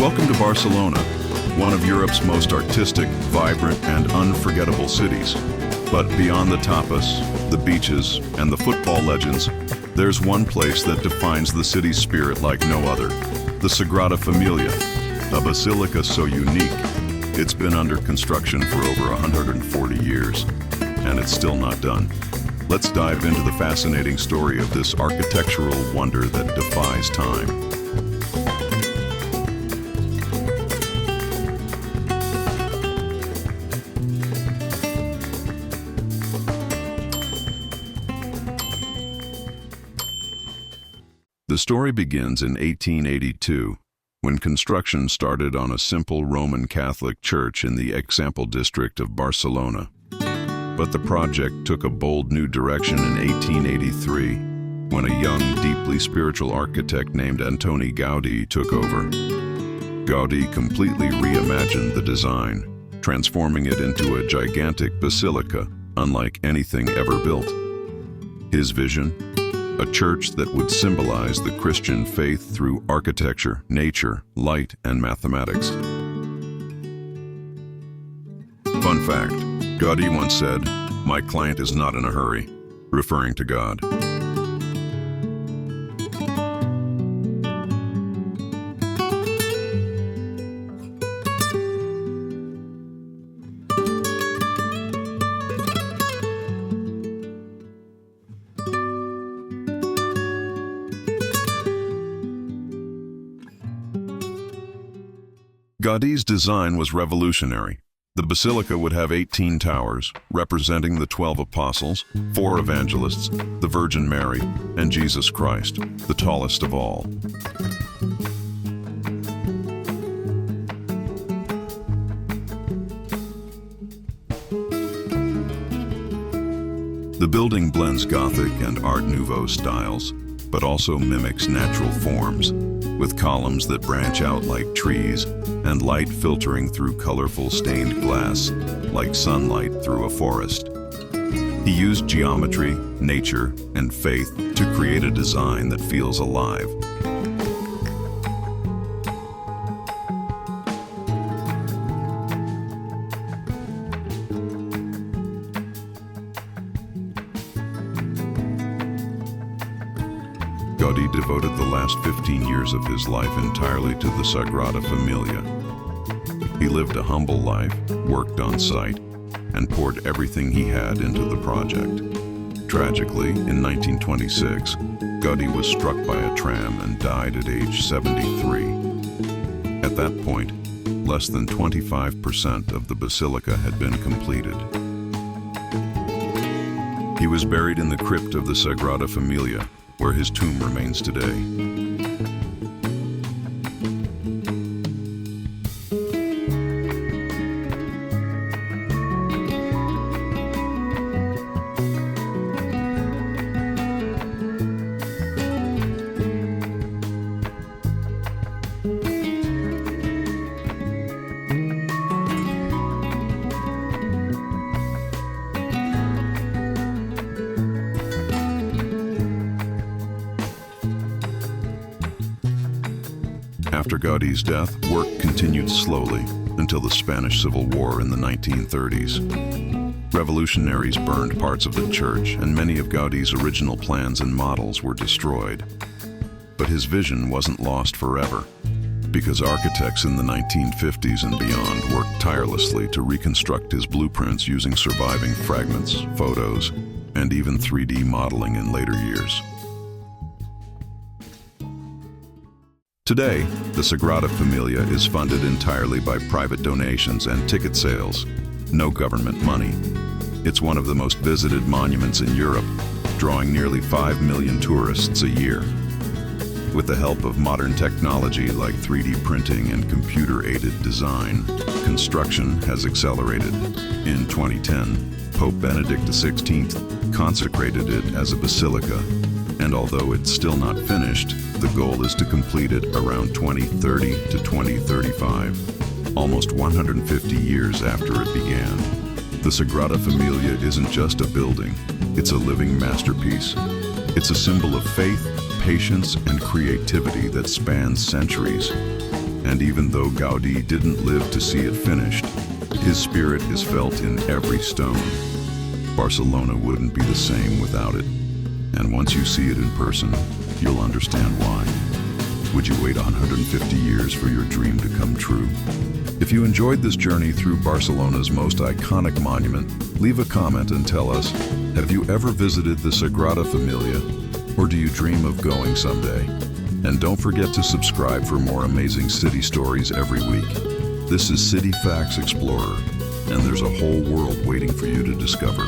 Welcome to Barcelona, one of Europe's most artistic, vibrant, and unforgettable cities. But beyond the tapas, the beaches, and the football legends, there's one place that defines the city's spirit like no other: the Sagrada Família, a basilica so unique, it's been under construction for over 140 years, and it's still not done. Let's dive into the fascinating story of this architectural wonder that defies time. The story begins in 1882, when construction started on a simple Roman Catholic church in the Example district of Barcelona. But the project took a bold new direction in 1883, when a young, deeply spiritual architect named Antoni Gaudí took over. Gaudi completely reimagined the design, transforming it into a gigantic basilica unlike anything ever built. His vision? A church that would symbolize the Christian faith through architecture, nature, light, and mathematics. Fun fact, Gaudi once said, "My client is not in a hurry," referring to God. Gaudi's design was revolutionary. The basilica would have 18 towers, representing the 12 apostles, 4 evangelists, the Virgin Mary, and Jesus Christ, the tallest of all. The building blends Gothic and Art Nouveau styles, but also mimics natural forms, with columns that branch out like trees and light filtering through colorful stained glass, like sunlight through a forest. He used geometry, nature, and faith to create a design that feels alive. Gaudi devoted the last 15 years of his life entirely to the Sagrada Família. He lived a humble life, worked on site, and poured everything he had into the project. Tragically, in 1926, Gaudi was struck by a tram and died at age 73. At that point, less than 25% of the basilica had been completed. He was buried in the crypt of the Sagrada Família, where his tomb remains today. After Gaudi's death, work continued slowly until the Spanish Civil War in the 1930s. Revolutionaries burned parts of the church, and many of Gaudi's original plans and models were destroyed. But his vision wasn't lost forever, because architects in the 1950s and beyond worked tirelessly to reconstruct his blueprints using surviving fragments, photos, and even 3D modeling in later years. Today, the Sagrada Família is funded entirely by private donations and ticket sales, no government money. It's one of the most visited monuments in Europe, drawing nearly 5 million tourists a year. With the help of modern technology like 3D printing and computer-aided design, construction has accelerated. In 2010, Pope Benedict XVI consecrated it as a basilica, and although it's still not finished, the goal is to complete it around 2030 to 2035, almost 150 years after it began. The Sagrada Família isn't just a building, it's a living masterpiece. It's a symbol of faith, patience, and creativity that spans centuries. And even though Gaudi didn't live to see it finished, his spirit is felt in every stone. Barcelona wouldn't be the same without it. And once you see it in person, you'll understand why. Would you wait 150 years for your dream to come true? If you enjoyed this journey through Barcelona's most iconic monument, leave a comment and tell us, have you ever visited the Sagrada Familia, or do you dream of going someday? And don't forget to subscribe for more amazing city stories every week. This is City Facts Explorer, and there's a whole world waiting for you to discover.